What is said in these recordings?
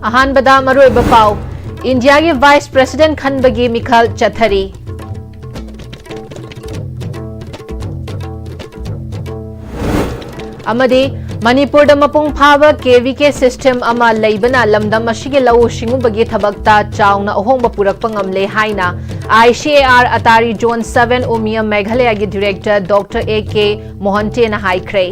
अहानबदा मरोइबा पाउ इंडिया की vice president खनबगी मिखल चथरी अमदी मणिपुर मपुंग फाबा केवीके सिस्टम अमा लेबना लमदम असिगे लौ सिंगुबगी थबकता चाउना अहोंग पुरक्पा ngamle हाइना ICAR अतारी जोन 7 उमियम मेघालय की डायरेक्टर डॉक्टर AK मोहंते ना हाइख्रे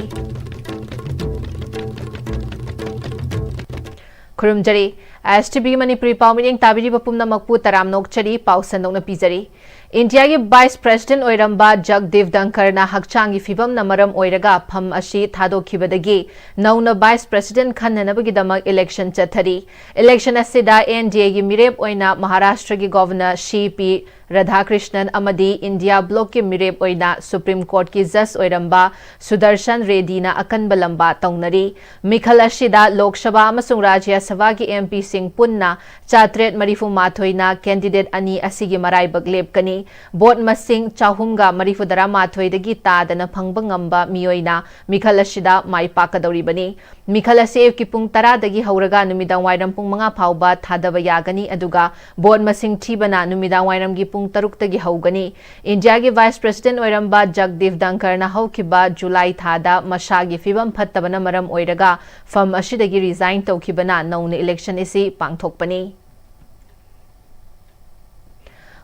खुरुमजरी STB मणिपुरी पाउमिंग ताबिरी बपुमना मकपू तराम नोकचरी पाउसनोंना पिजरी इंडिया की वाइस प्रेसिडेंट ओइरंबा जगदीप धनखरना हकचांगी फिबम नमरम ओइरगा फम अशी थादोखिबदगी नौना वाइस प्रेसिडेंट खन्ननबगिदमक इलेक्शन चथरी इलेक्शन असिदा NDA की मिरेप ओइना महाराष्ट्र की गवर्नर CP राधाकृष्णन अमदी इंडिया ब्लॉक के मिरेप ओइना सुप्रीम कोर्ट की जज ओइरंबा सुदर्शन रेड्डीना अकनब लंबा तौनरी मिखल असिदा लोकसभा अमसुंग राज्य सभा की MP सिंह पुन्ना 434 कैंडिडेट अनि असिगी मराइबक लेपकनी बोट मसिंग चाहुमगा मरीफुदरा माथोइदगी तादना फंगबा ngamba मियोइना मिखल असिदा माइ पाकदौरिबनी मिखल असे की पुंग 10 दगी हौरगा नुमिदां वाइरम पुंग 5 फाउबा थादबा यागनी अदुगा बोट मसिंग थीबना नुमिदां वाइरम की पुंग 6 तगी हौगनी इंडिया की वाइस प्रेसिडेंट ओइरंबा जगदीप धनखरना हौखिबा जुलाई थादा मशागी फिबम फत्तबना मरम ओइरगा फम असिदगी रिजाइन तौखिबना नौन इलेक्शन इसी पांगथोकपनी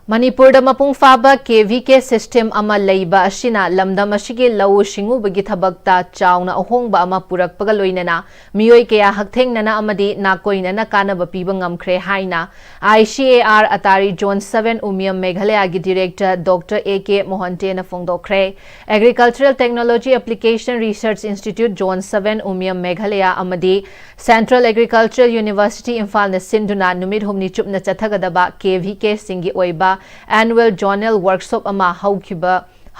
मणिपुर मपुंग फाबा KVK सिस्टम अमा लैबा असिना लमदम असिगे लौ सिंगुबगी थबकता चाउना अहोंगबा अमा पुरकपगा लोइनना मियोय कया हकथेंगनना अमदी नाकोइनना कानबा पीबा ngamkhre हाइना ICAR अतारी जोन 7 उमियम मेघालय की डायरेक्टर डॉक्टर AK मोहंते ना फोंगदोखरे agricultural technology application research institute zone 7 Umiam Meghalaya अमदी सेंट्रल एग्रीकल्चरल यूनिवर्सिटी इम्फाल न सिंधुना नुमित हुमनी चुपना चथगदबा KVK सिंगी ओइबा एनुअल जर्नल वर्कशॉप अमा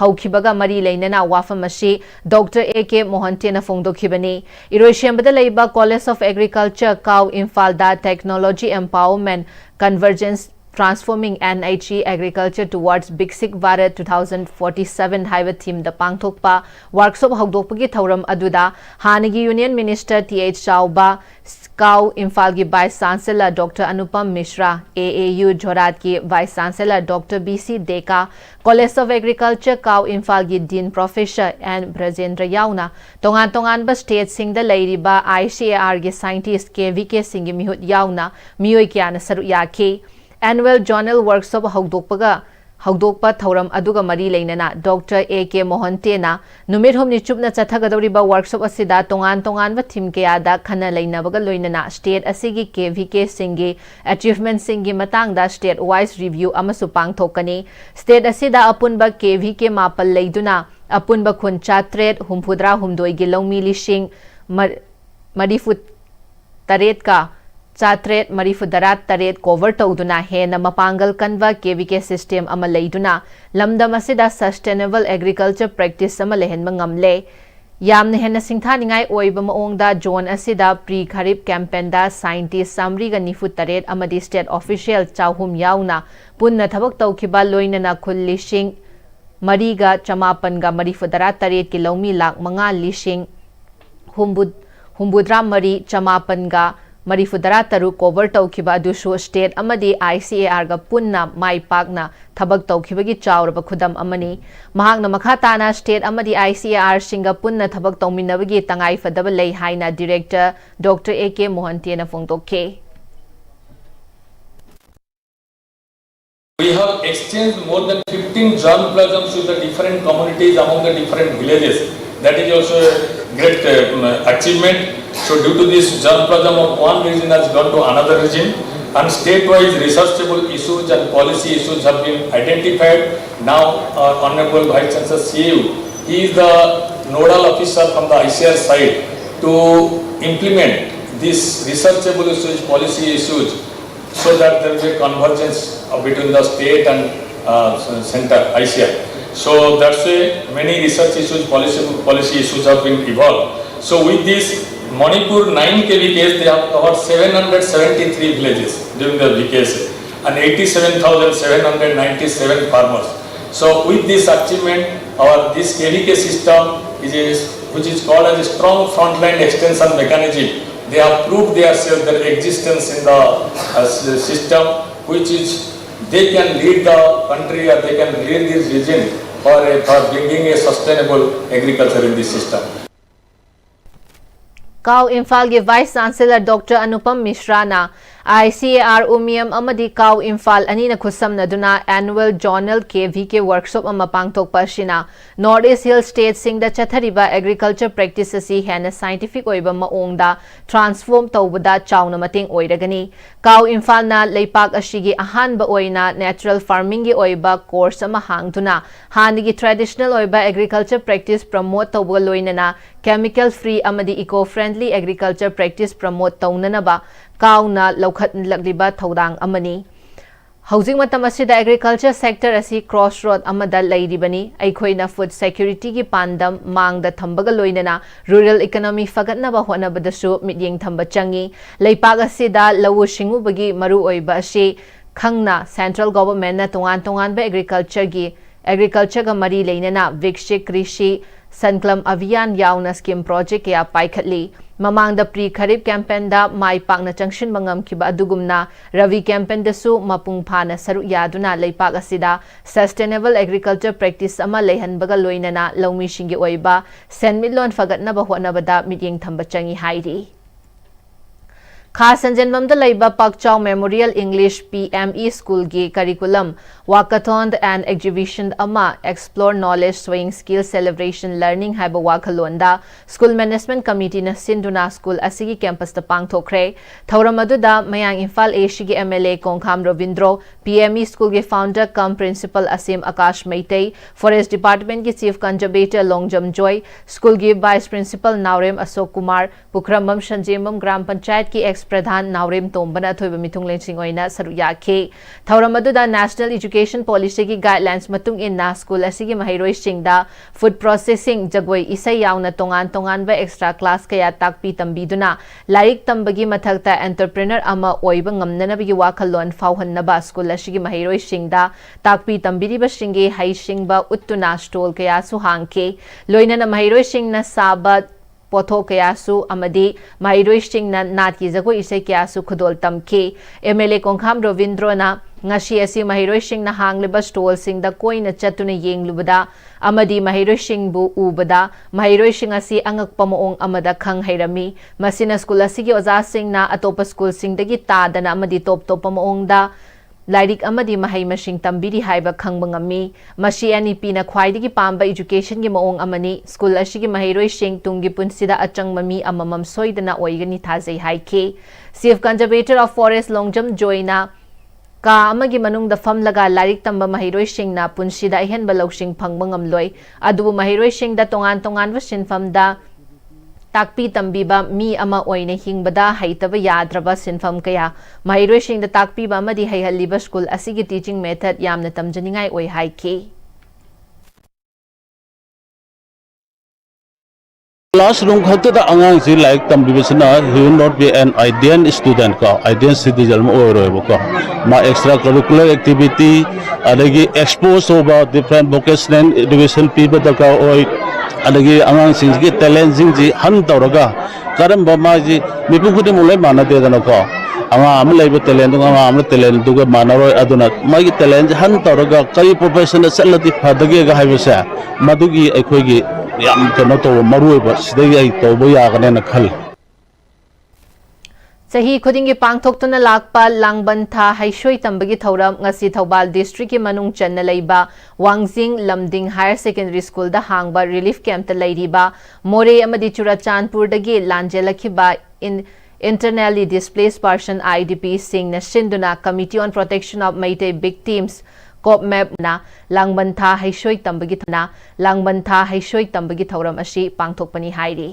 हौखिबगा मरी लेनना वाफम असी डॉक्टर AK मोहंते ना फोंगदोखिबनी इरोशेंबदा लेबा कॉलेज ऑफ एग्रीकल्चर काउ इम्फालदा technology empowerment convergence Transforming NHE Agriculture Towards Big Bharat 2047 हाइबा थीम द पांगथोकपा वर्कशॉप हौदोकपगी थौरम अदुदा हानगी यूनियन मिनिस्टर TH चाउबा काउ इम्फाल की vice chancellor doctor Anupam Mishra AAU Jorhat की vice chancellor doctor BC Deka college of agriculture CAU Imphal की डीन प्रोफेसर N ब्रजेंद्र याउना तोंगान तोंगान बा स्टेट सिंग द लेरिबा ICAR के साइंटिस्ट KVK सिंग मिहुत याउना मियोय क्याना सरु याखी एनुअल जर्नल वर्कशॉप हौदोकपा थौरम अदुगा मरी लेनना डॉक्टर AK मोहंतेना नुमित हुमनी चुपना चथगदौरिबा वर्कशॉप असिदा तोंगान तोंगान थीम कयादा खना लेनबगा लोइनना स्टेट असिगी KVK सिंगी अचीवमेंट सिंगी मतांगदा स्टेट वाइज रिव्यू अमसु पांगथोकनी स्टेट असिदा अपुनबा KVK मापल लेदुना अपुनबा खुन 483 गी लौमी लिसिंग मरीफुत तरेत का 434 कोवर तौदुना हेना मपांगल कन्वा KVK सिस्टम अमा लेदुना लमदम असिदा सस्टेनेबल एग्रीकल्चर प्रैक्टिस अमा लेहनबा ngamle यामने हेना सिंथानिंगाई ओइबा मओंगदा जोन असिदा प्री खरीफ कैंपेनदा साइंटिस्ट सामरीगा 93 अमदी स्टेट ऑफिशियल चाहुम याउना पुन्ना थबक तौखिबा लोइनना खुल लिसिंग मरीगा चमापनगा मरीफुदरा तरेत की लौमी लाख 5 लिसिंग हुम्बुद्रा मरी चमापनगा मरीफुदरा तरु कोवर तौखिबा दुसु स्टेट अमदी ICAR गा पुन्ना माई पाकना थबक तौखिबगी चाउरबा खुदम अमनी महांगना मखा ताना स्टेट अमदी ICAR सिंगा पुन्ना थबक तौमिनबगी तंगाई फदब लई हाइना डायरेक्टर डॉक्टर AK मोहंते ना फोंगदोखे We have exchanged more than 15 germplasms with the different communities among the different villages. That is also a great achievement. So due to this, germplasm of one region has gone to another region, and state-wise researchable issues and policy issues have been identified. Now, our Honorable Vice Chancellor CU, he is the nodal officer from the ICAR side to implement these researchable issues, policy issues, so that there will be convergence between the state and center ICAR. So that's why many research issues, policy issues have been evolved. So with this Manipur 9 KVKs, they have covered 773 villages during the VKs and 87,797 farmers. So with this achievement, this KVK system which is called as a strong frontline extension mechanism they have proved themselves their existence in the system, which is they can lead the country or they can lead this region for bringing a sustainable agriculture in this system. Kau Imphal gi Vice Chancellor Dr. Anupam Mishra na ICAR Umiam amadi Kau Imphal ani na khusam na duna annual journal KVK workshop ama pangtok pasina North East Hill State sing da chathariba agriculture practices si hena scientific oiba maong da transform tawbada chawna mating oiragani Kau Imphal na leipak ashigi ahan ba oina natural farming gi oiba course ama hangtuna hanigi traditional oiba agriculture practice promote tawba loina na chemical free amadi eco friendly agriculture practice promote tawnana ba kauna lokhat lagliba thodang amani housing matam asida agriculture sector asi crossroad amada lairibani aikhoina food security gi pandam mangda thambaga loinana rural economy fagatna ba hona badasu midyeng thamba changi leipak asida lawu shingu bagi maru oiba asi khangna central government na tongan ba agriculture ga mari leinana vikshik krishi Sanklam Avian Yauna Scheme Project ya paikhatli mamang da pre kharif campaign da mai pakna changshin mangam kiba adugumna ravi campaign da su mapung phana saru yaduna leipak asida sustainable agriculture practice ama leihan baga loinana lawmi shingi oiba senmilon fagatna ba hona bada mityeng thamba changi hairi Khas Sanjanmamda Laiba Pakchau Memorial English PME School gi curriculum Walkathon and Exhibition Ama Explore Knowledge Swaying Skill Celebration Learning Haiba Wakhalonda School Management Committee na Sinduna School asigi campus ta pangthokre Thauramadu Mayang Imphal East gi MLA Kongkham Ravindro PME School gi founder cum principal Asim Akash Meitei Forest Department gi Chief Conservator Longjam Joy School gi Vice Principal Naurem Asok Kumar Pukramam Shanjemam Gram Panchayat ki Pradhan Naurem Tombana Thoiba Mitung Lensing Oina Saruya Ke Thauramadu National Education Policy gi guidelines matung inna school asigi mahiroi singda food processing jagoi isai yauna tongan ba extra class kaya takpi tambiduna laik tambagi mathakta entrepreneur ama oiba ngamnana bigi wakhalon fauhanna ba school asigi mahiroi singda takpi tambiri ba singe hai singba uttuna stall kaya su hangke loina na mahiroi singna sabat Potho Kayasu Amadi Mahiroi Singna Natki Jagoi Isai Kayasu Khudol Tamke MLA Kongkham Ravindro na Ngashi asi Mahiroi Singna hangliba stall singda koina chatuna yenglubada amadi Mahiroi Singbu ubada Mahiroi Sing asi angak pamaong amada khang hairami masina school asigi oza singna atopa school singdagi tadana amadi top pamaong da Lairik amadi mahai mashing tambiri haiba khangba ngami mashi NEP na khwaidigi pamba education gi maong amani school ashigi mahiroi sing tungi punsida achangmami amamam soidana oigani thazai haike Chief Conservator of Forest Longjam Joina ka amagi manung da fam laga lairik tamba mahiroi sing na punsida ihen balawsing phangba ngamloi adubu mahiroi sing da tongan wa sinfam da takpi tambiba mi ama oina hingbada haitaba yadraba sinfam kaya mahiroi singda takpi ba madi haihaliba school asigi teaching method yamna tamjaningai oi haike Classroom khata da angang si like tambibasina he will not be an ideal student ka ideal citizen mo oi ko ma extracurricular activity adagi expose about different vocational education people da ka oi adagi angang singgi talent singji han tawraga karamba maji mipugudi mulai mana de dana ko anga amlai ba talent anga amla talent duga manaroi aduna magi talent han tawraga kai professional salati phadage ga haibasa madugi aikhoigi yam kano to marui ba sidagi ai to bo ya gane na khal Sahi khudingi pangthoktuna lakpa langbantha haishoi tambagi thauram ngasi Thobal district ki manung channa leiba Wangjing Lamding Higher Secondary School da hangba relief camp ta leiriba more amadi Churachandpur dagi lanjelakhiba in internally displaced person IDP sing na sinduna Committee on Protection of Meitei Victims COPMAP na langbantha haishoi tambagi thauram ashi pangthokpani hairi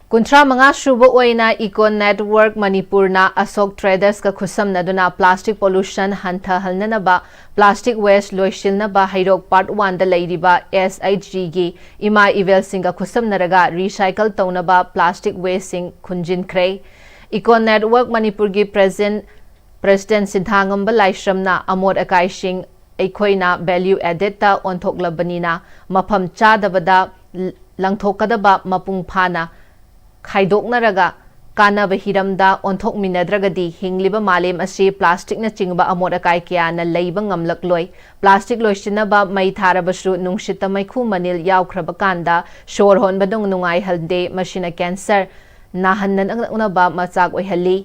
Kuntra mga shubo oina Eco Network Manipur na Asok Traders ka khusam na duna plastic pollution hantha halna na ba plastic waste loishil na ba hairok part 1 da leiriba SHG gi ima evel singa khusam na raga recycle tawna ba plastic waste sing khunjin kre Eco Network Manipur gi President Sinthangam ba laishram na amod akai sing aikhoina value added ta onthok labanina mafam cha dabada langthokadaba mapung phana khaidoknaraga kanaba hiramda onthokminadragadi hingliba malem asi plastic na chingba amot akai kya na leiba ngamlakloi plastic loisinaba mai tharabasu nungsita maikhu manil yaukhraba kanda shor honbadong nungai halde machine cancer nahannan angnaba machak oihali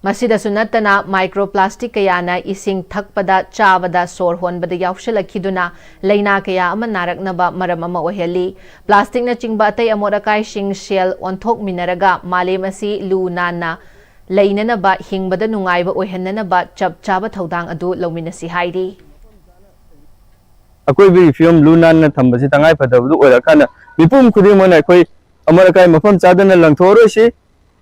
masida sunatana microplastic kayana ising thakpada chabada sor honbada yaushalakiduna leina kaya ama naraknaba maram ama oheli plastic na chingba tay amorakai sing shell onthok minaraga malem asi lu nana leinana ba hingbada nungaiba ohenna ba chap chaba thodang adu lominasi hairi akoi bi film lu nan na thambasi tangai phadabdu oirakana mipum khudi mona akoi amorakai mafam chadana langthoro si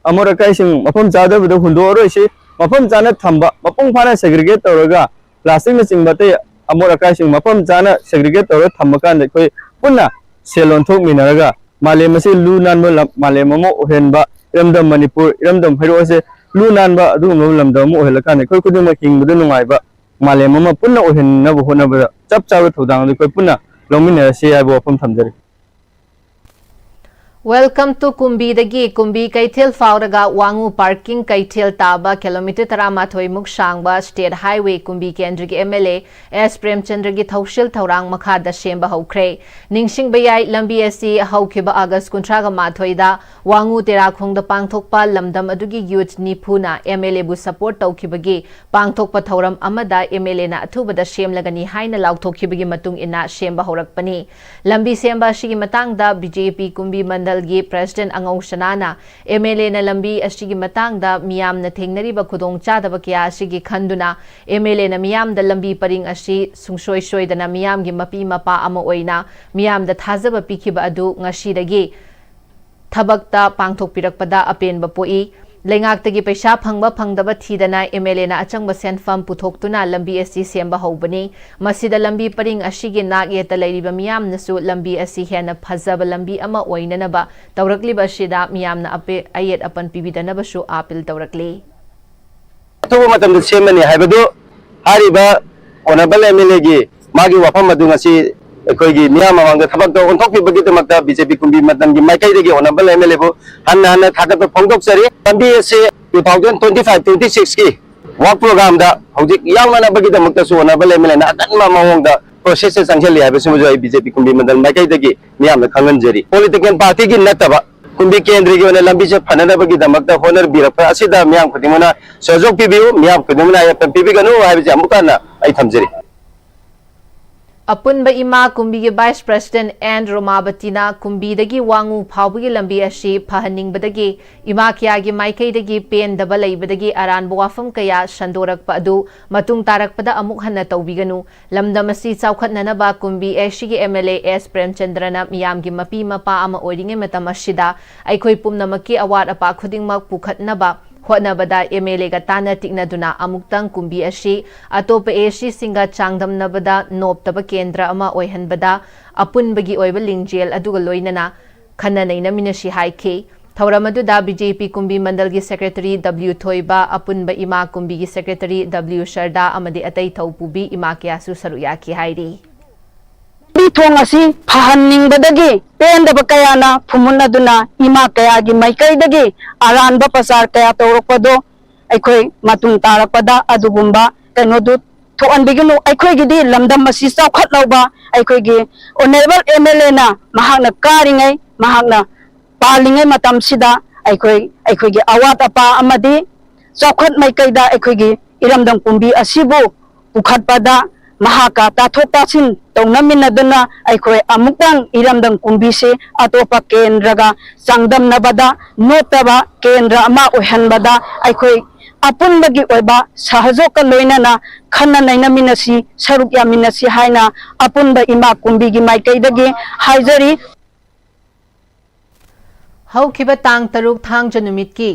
amorakai sing mafam chadabdu hundoro si mafam chana thamba mapung phana segregate tawraga plastic na chingba te amorakai sing mafam chana segregate tawra thambkan akoi punna selon thok minaraga malem asi lu nan mo malem mo ohenba iramdam manipur iramdam hero se lu nan ba adu ngom lamdam mo ohelakan akoi khudi ma king budu nungai ba malem mo punna ohen na bo hona ba chap chap thodang akoi punna lomina se ai bo pham thamjari Welcome to Kumbi dagi Kumbi Kaithil Fauraga Wangu Parking Kaithil Taba kilometer tarama thoi muksangba State Highway Kumbi Kendri ki MLA S Premchandra gi thaushil thaurang makha da shemba hokre ningsing bayai lambi asi haukiba August kuntraga mathoida Wangu Terakhong da pangthokpa lamdam adugi youth nipuna MLA bu support tawkibagi pangthokpa thauram amada MLA na athuba da shemlagani haina laukthokibagi matung ina shemba horakpani lambi semba shigi matangda BJP Kumbi gi President Angau Shanana MLA na lambi asigi matangda miyam na thengnariba khudong chadaba kya asigi khanduna MLA na miyam da lambi paring asi sungsoi soidana miyam gi mapi mapa ama oina miyam da thazaba pikhiba adu ngasidagi thabakta pangthokpirakpada apenba poi lengaktagi paisa phangba phangdaba thidana MLA na achangba senfam puthoktuna lambi asi semba hobani masida lambi paring asigi nak yeta leiriba miyam nasu lambi asi hena phazaba lambi ama oinanaba tawrakliba sida miyam na ape ayet apan pibidana basu apil tawrakli to matam de semani haibadu hariba onabal MLA gi magi wafam madung asi koigi miyam amang thabak do onthok pibagi te makta BJP Kumbi matam gi maikai de gi onabal MLA bo hanna thagat phongdok sari lambi se 2025-26 ki work program da hojik yang na bagi da makta su onabal MLA na adan ma mawong da process se sangjali habe sumu jo BJP Kumbi mandal maikai de gi miyam na khangan jari political party gi nataba Kumbi kendri gi ona lambi se phanana bagi da makta honor birapa asida miyam khudimuna sojok pibiu miyam khudimuna ya pibiganu habe jamukana ai thamjari Apunba ima Kumbi gi Vice President and Romabatina Kumbi dagi Wangu phawgi lambi asi phahaning badagi ima kya gi maikai dagi pen double badagi aran buwafam kaya sandorak pa adu matung tarak pada amuk hanna tawbiganu lamdam asi chaukhatna ba Kumbi asi gi MLA S Premchandra na miyam gi mapi mapa ama oringe matam asida aikhoi pumnamaki awat apa khudingmak pukhatna ba Hotnabada MLA ga tana tiknaduna amuktang Kumbi asi atopa asi singa changdamnabada noptaba kendra ama oihanbada apunbagi oiba lingjel aduga loinana khananai na minashi haike Thauramadu BJP Kumbi Mandal gi Secretary W Thoiba apunba ima Kumbi gi Secretary W Sharda amadi atai thaupubi ima kyasu saruyaki hairi thong asi phahanning badagi penda bakayana phumuna duna ima kaya gi maikai dagi aran ba pasar kaya torokpado aikoi matung tarakpada adugumba kanodu thoan biginu aikoi gi di lamdam masi chawkhat lawba aikoi gi honorable MLA na mahakna karingai mahakna palingai matam sida aikoi gi awat apa amadi chawkhat maikai da aikoi gi iramdam Kumbi asibu pukhat pada mahaka tathoktasin tongnaminaduna aikoi amukang iramdang Kumbi se atopa kendraga sangdam nabada notaba kendra ama ohanbada aikoi apunbagi oiba sahajoka loinana khanna nainaminasi saruk yaminasi haina apunba ima Kumbi gi maikaidagi haijari haukiba tang taruk thang janumit ki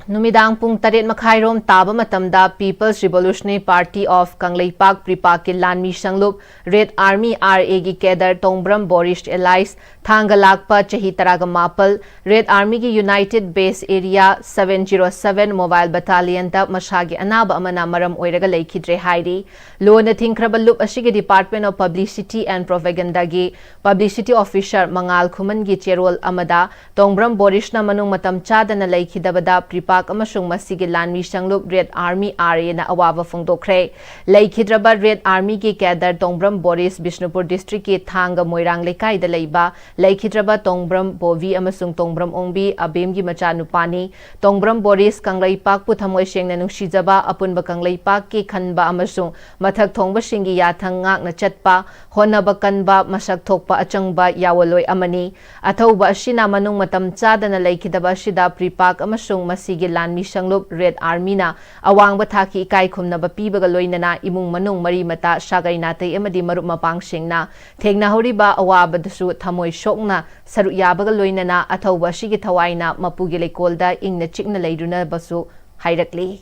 Numidang pung tarit makhairom taba matamda People's Revolutionary Party of Kangleipak Pripaki Lanmi Sanglup Red Army RA gi Kedar Tongbram Boris Elias Thangalakpa Chahi Taraga Mapal Red Army gi United Base Area 707 Mobile Battalion da Mashagi Anaba Amana Maram Oiraga Laikidre Hairi Lona Thinkrabalup Ashigi Department of Publicity and Propaganda gi Publicity Officer Mangal Khuman gi Cherol Amada Tongbram Boris na Manung Matam Chadana Laikidabada Pripa amasung masigi lanmi sanglup Red Army RA na awaba fongdokre laikhidraba Red Army ki Kedar Tongbram Boris Bishnupur District ki Thanga Moirang Lekai da leiba laikhidraba Tongbram Bovi amasung Tongbram Ongbi Abem gi macha nupani Tongbram Boris Kangleipak pu thamoi sengna nungsijaba apunba Kangleipak ki khanba amasung mathak thongba singi yathang ngak na chatpa honaba kanba masak thokpa achangba yawaloi amani athauba ashina manung matam chadana laikhidaba shida Pripak amasung masigi Lanmi Sanglup Red Army na awang bathaki ikai khumnaba pibaga loinana imung manung mari mata sagai natai amadi marup mapang singna thengna horiba awabadasu thamoi shokna saru yabaga loinana athauba sigi thawaina mapugi lekolda ingna chikna leiduna basu hairakli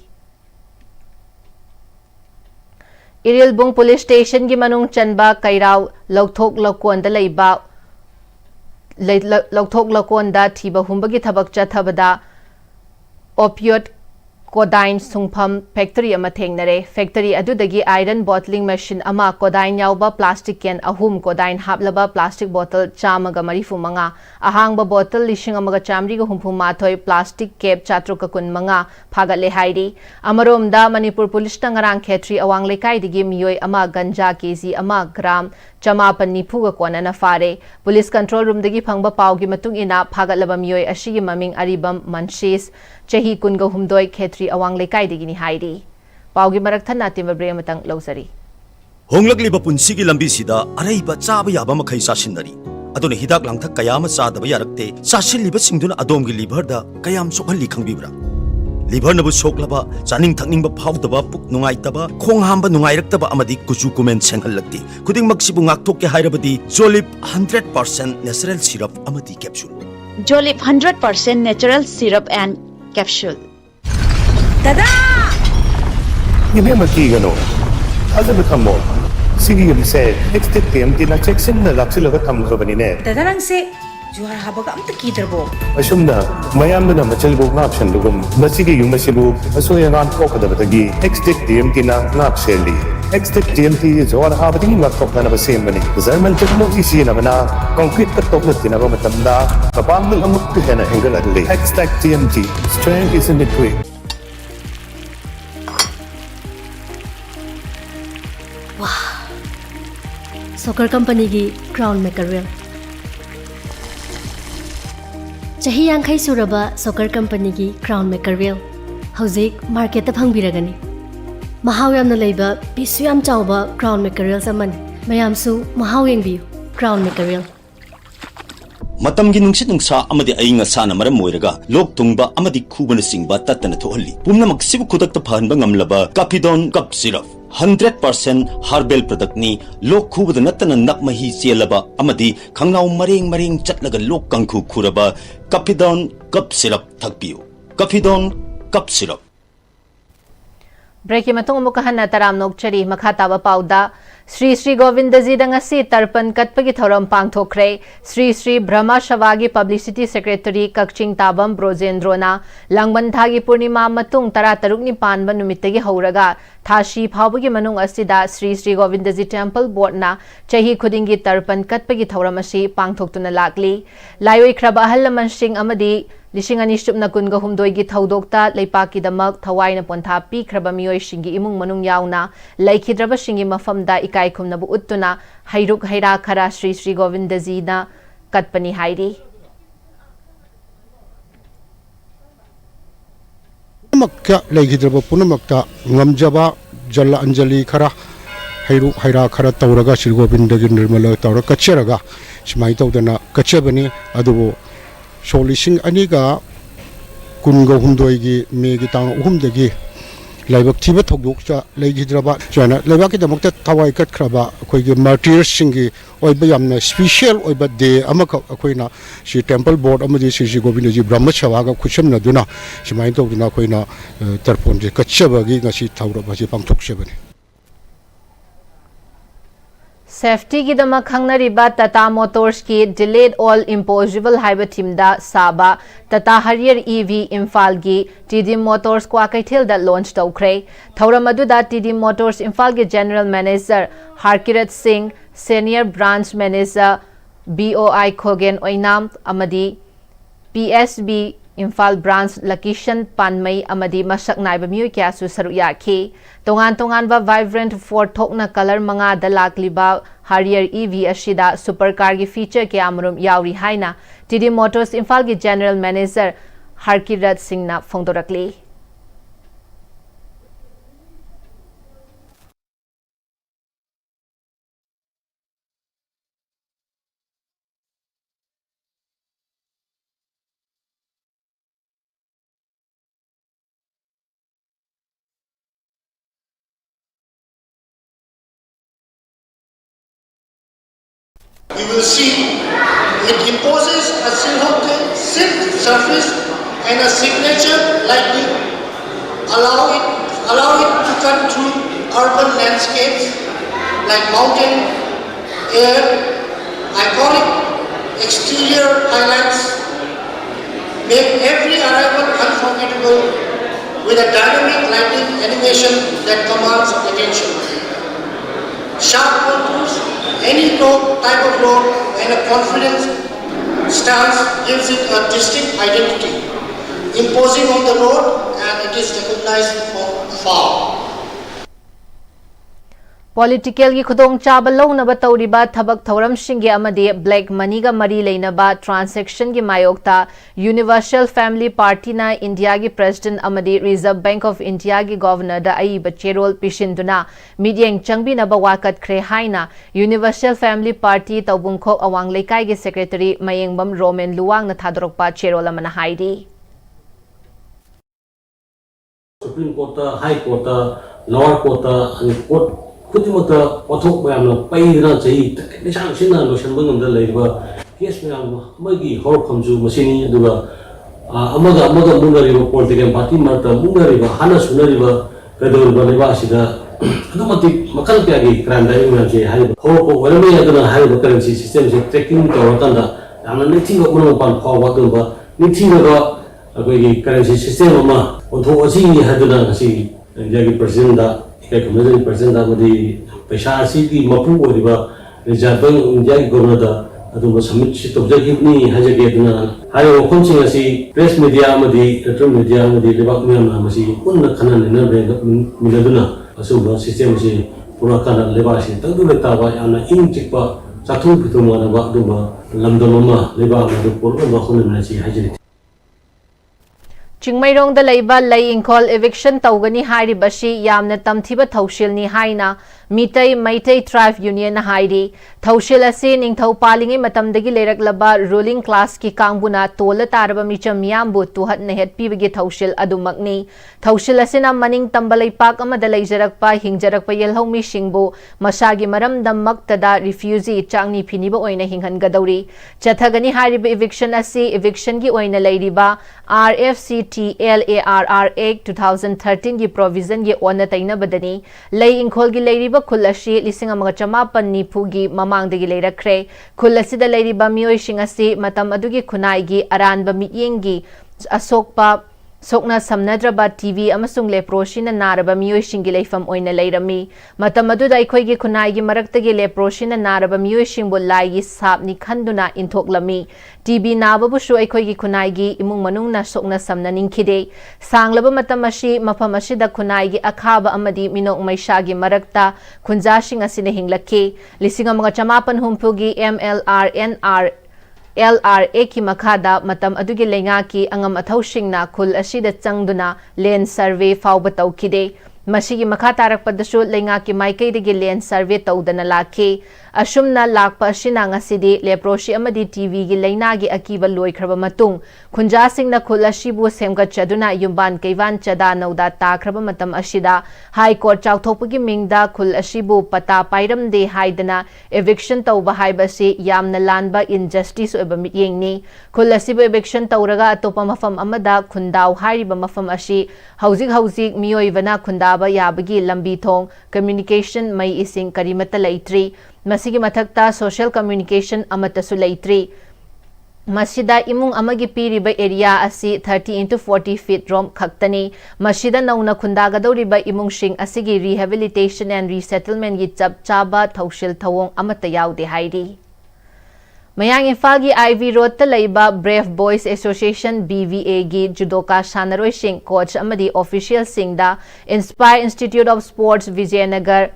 Irilbung Police Station gi manung chanba kairau lokthok lokonda leiba lokthok lokonda thiba humbagi thabak chathabada Opioid codeine sungpham factory ama thengnare factory adudagi iron bottling machine ama codeine yauba plastic can ahum codeine haplaba plastic bottle chamaga marifu manga ahangba bottle lishing amaga chamri ga humpu mathoi plastic cap chatruk kun manga phagale hairi amaromda Manipur police tangarang khetri awang lekai digi miyoi ama ganja kg ama gram chamapan nifu ga kona na fare police control room dagi phangba pawgi matung ina phagalaba miyoi ashigi maming aribam manshis Chahi kunga humdoi khetri awang lekai digini hairi paugi marak thana timba bre matang losari Honglakliba punsigi lambi sida araiba chaba yaba makhai sasinari aduna hidak langthak kayama chadaba yarakte sasilliba singduna adomgi liver da kayam sokhalli khangbibra liver nabu soklaba chaning thakningba phawdaba puk nungaitaba khong hamba nungairaktaba amadi kuchu kumen senghallakti khuding maksibu ngakthokke hairabadi Jolip 100% natural syrup amadi capsule Jolip 100% natural syrup and capsule. Tada! Hindi magkigano. Alam mo kamo, sige yung se, next time tinacheksin na laksilagat ang kabanine. Tada lang se, juhar habag am takidarbo. Asum na, mayam na machalbog na option lugum. Masige yung masibog, asoyangan ko kadabatagi. Next time tinacheli. Next time juhar habating magtok na nabasimani. Zarmal mo isi na mana, concrete katok na tinabamatanda. Kapamil ang magtuhan na enggal adli. #TMT, strength is in the twig. Soccer company gi crown maker real chahi yang khai suraba soccer company gi crown maker real hauzik market ta phangbiragani mahaw yamna leiba pisu yam chawba crown maker real saman mayam su mahaw yengbi crown maker real matamgi nungsit nungsa amadi ainga sana maram moiraga lok tungba amadi khubana singba tatana thohalli pumna maksibu khudakta phanba ngamlaba Capidon cup syrup 100% herbal product ni lok khubada natana nakmahi chelaba amadi khangnau mareng mareng chatlaga lok kangkhu khuraba Capidon cup syrup thakpiu Capidon cup syrup Break matung mukahan na taram nokchari makhataba pauda Sri Sri Govindaji dangasi tarpan katpagi thoram pangthokre Sri Sri Brahma Shavagi Publicity Secretary Kakching Tabam Brojendrona Langbanthagi Purnima matung tara taruk ni panba numitagi hauraga thashi phawagi manung asida Sri Sri Govindaji Temple Board na chahi khudingi tarpan katpagi thoram asi pangthoktuna lakli laioi khraba ahal mansing amadi Lishing ani na kunga humdoi gi thaudokta leipaki damak thawai na pontha pi khraba mioi shingi imung manung yauna laikhidraba shingi mafamda ikai khumnabu uttuna hairuk haira khara Sri Sri Govindaji na katpani hairi makka laikhidraba punamakta ngamjaba jalla anjali khara hairuk haira khara tawraga Sri Govindaji nirmala tawra kacheraga simai tawdana kachabani adubo Solising aniga kunga humdoi gi megi tang uhumdagi लाइबक थीब थोदोक लेगिद्रबा जोना लेबा की दमक थवाई कटख्रबा अखोइगे martyrs सिंगी ओइबा यामना special ओइबा day अमक अखोइना सि temple board अमदि Shri Govind जी ब्रह्म सभागा खुशमनदुना सिमाइन तौदुना अखोइना तरफोन जे कच्चबगी ngasi थौरब जे पांथोकसेबनी safety की दमा खंगनरिबा Tata Motors की delayed all imposable हाइबा थीमदा साबा टाटा हरियर EV Imphal की TD Motors क्वा कैथेल दा लॉन्च तौख्रे थौरम अदुदा टीडी मोटर्स इम्फाल के general manager Harkirat Singh senior branch manager BOI Khogen Oinam अमदी PSB इम्फाल ब्रांच लकीशन पानमई अमदी मसक नाइबा मियोय क्यासु सरुक याखी तोंगान तोंगान बा वाइब्रेंट फोर थोकना कलर मंगा दा लाकलिबा हरियर EV अशिदा सुपर कार की फीचर के अमरुम यावरी हाइना टीडी मोटर्स इम्फाल की जनरल मैनेजर हरकिरत सिंह ना फोंदोरकली You will see it imposes a silk surface and a signature lighting, allow it to cut through urban landscapes like mountain, air, iconic exterior highlights, make every arrival unforgettable with a dynamic lighting animation that commands attention. Sharp contours, any type of road and a confident stance gives it a distinct identity, imposing on the road and it is recognized from far. Political की खुदोंग चाबल लौनबा तौरिबा थबक थौरम सिंगे अमदे black money का मरी लेनबा transaction की मायोक्ता universal family party ना India की president अमदे रिजर्व बैंक ऑफ इंडिया की गवर्नर दा आई बचेरोल पिशिंदुना मीडियंग चंगबिनबा वाकत ख्रे हाइना यूनिवर्सल फैमिली पार्टी तौबुंखो अवांग लेकाई के सेक्रेटरी मयेंगबम रोमेन लुवांग न थादरकपा चेरोल अमना हाइदी supreme court high court lower court court खुदिमता पथोक मैम पैदना चाही निशांसिना लोशनबा ngमदा लेबा केस मैम मगी हरफमजु मसिनी दुगा अमगा मुनरिबा पॉलिटिकल पार्टी मरता मुनरिबा हाना सुनरिबा कदोरबा लेबा सिदा अदुमति मखल क्यागी क्राइम दाइ मैम जे हाइ हरपो वरमे अदना हाइ करेंसी सिस्टम से ट्रैकिंग तौरतंदा यामना निथिबा मनोपान फावा दुबा निथिबा अखोगी करेंसी सिस्टम अमा ओथो असि हदना असि इंडिया प्रेसिडेंट दा कमेजन प्रेसिडेंट अमदी पैसा की मपू रिजर्व बैंक इंडिया की गवर्नर समिट तौजनी है वफम प्रेस मीडिया इलेक्ट्रॉनिक मीडिया लेबाक पुनः खनना असुब सिस्टम से पूरा लेबाक तंग ताब इन चिप चाथू फिथुम लमदम लेबाक चिंगमैरोंग लैबा लई इंखोल एविक्शन तौगनी हारिबसी यामना तमथिबा थौशिलनी हाइना मितै मैतै ट्राइब यूनियन हाइरी थौशिल असे निंगथौ पालिंगे मतमदगी लेरकलबा रूलिंग क्लास की कांगबुना तोल तारबा मिचम मियामबु तुहत नेहत पीबगे थौशिल अदुमकनी थौशिल असेना मनिंग तंबलै पाक अमदा लैजरकपा हिंगजरकपा येलहौमी सिंगबु मसागी मरमदमक्तदा रिफ्यूजी चांगनी फिनिबा ओइना हिंगहनगदौरी चथगनी हारिबा एविक्शन असे एविक्शन की ओइना लैरिबा RFCTLARR Act 2013 की प्रोविजन की ओन तैनबदनी लई इंखोल की लैरिबा खुल असी 1990 की ममांगदगी लैरखरे खुल असिदा लैरिबा मियोइसिंग असी मतम अदुगी खुनाइगी अरानबा मियेंगी असोकपा सोकना समनद्रबा टीवी अमसुंग लेप्रोसिना नारबा मियोइसिंगी लेफम ओइना लैरमी मतम अदुदा अखोइगी खुनाइगी मरक्तगी लेप्रोसिना नारबा मियोइसिंबु लाइगी सापनी खंदुना इंथोकलमी टीबी नाबबुसु अखोइगी खुनाइगी इमुंग मनुंगना सोकना समना निंखिदे सांगलबा मतम असी मफम असिदा खुनाइगी अखाबा अमदी मिनोक मैशागी मरक्ता खुंजासिंग असिना हिंगलखे 1950 की MLRNR LRA की मखादा मतम अदुगी लेंगा की अंगम अथौसिंगना खुल असिदा चंगदुना लेन सर्वे फाउबा तौखिदे मसिगी मखा तारकपदसु लेंगा की माइकैदगी लेन सर्वे तौदना लाखे Asumna lakpa asina ngasidi leprosi amadi TV gi laina gi akiba loikraba matung khunja singna khul asibu semgatchaduna yumban keivan chada nauda takraba matam asida High Court chauthopagi mingda khul asibu pata pairamde haidana eviction tauba haibasi yamna lanba injustice oiba mityengni khul asibu eviction tauraga atopa mafam amada khundau hairiba mafam ashi hauzik miyoivana khundaba yabagi lambi thong communication mai ising karimata laitri masigi mathakta social communication amatasu laitri Masida imung amagi piriba area asi 30x40 feet rom khaktani masida nauna khundaga doriba imung sing asigi rehabilitation and resettlement gi chap chaba thaushil thawong amata yaude hairi Mayang Imphal gi IV Road ta laiba Brave Boys Association BVA gi judoka sanaroi sing coach amadi official singda Inspire Institute of Sports Vijayanagar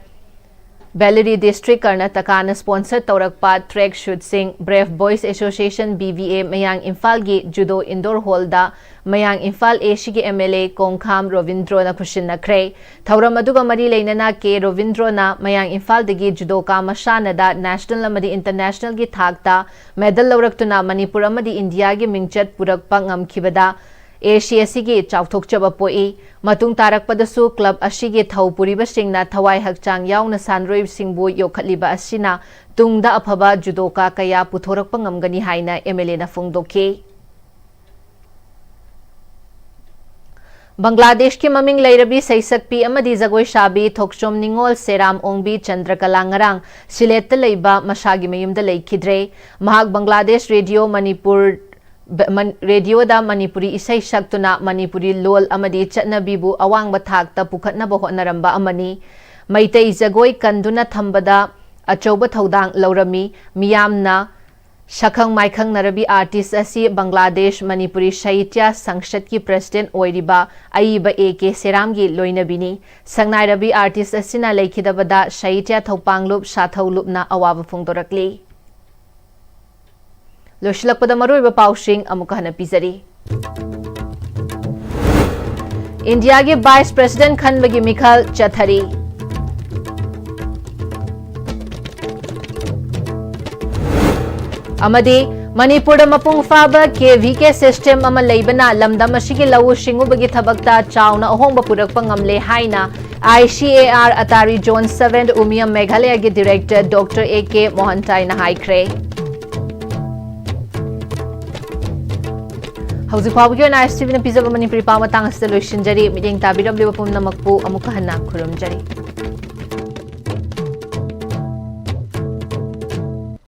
Bellary District Karnataka sponsor Taurakpa track shoot sing Brave Boys Association BVA Mayang Imphal gi judo indoor hall da Mayang Imphal Asia gi MLA Kongkham Rovindro na kushin na kre Thauram aduga mari leinana ke Rovindro na Mayang Imphal dagi judo ka masana da national amadi international gi thakta medal lawraktuna Manipur amadi India gi mingchat purakpa ngamkhibada Asia sigi chauthok chaba poi matung tarak padasu club asigi thaupuriba singna thawai hakchang yauna sanroi singbu yokhatliba asina tungda aphaba judoka kaya puthorakpa ngamgani haina MLA na phongdokhe Bangladesh ki maming lairabi saisakpi amadi jagoi shabi thokchom ningol seram ongbi chandrakala ngarang silet leiba masagi mayumda leikhidre mahak Bangladesh radio Manipur Radio da Manipuri isai saktuna Manipuri lol amadi chatnabibu awang bathakta pukhatnaba hotnaramba amani maitai jagoi kanduna thambada achauba thodang laurami miyamna Shakhang Maikhang Narabi artist asi Bangladesh Manipuri Sahitya Sangshat ki president oiriba aiba AK Seramgi loinabini Sangnai Rabi artist asina leikhidabada Sahitya Thopanglup Sathaulup na awaba phongdorakli Loshilakpada maruiba pausing amuka hana pizari India ge Vice President khanbagi mikhal chathari Amadi Manipur mapung faba KVK system ama leibana lamdam asigi lawu shingubagi thabakta chauna ahongba purakpa ngamle haina ICAR Atari Zone 7 Umiam Meghalaya ge director Dr. AK Mohantai na haikre Hauzik Pawagyo na Pm-Istv na pizza Manipuri pamatang sa solution jari miding tabiram liwa pum na magpu amukahan na kurum jari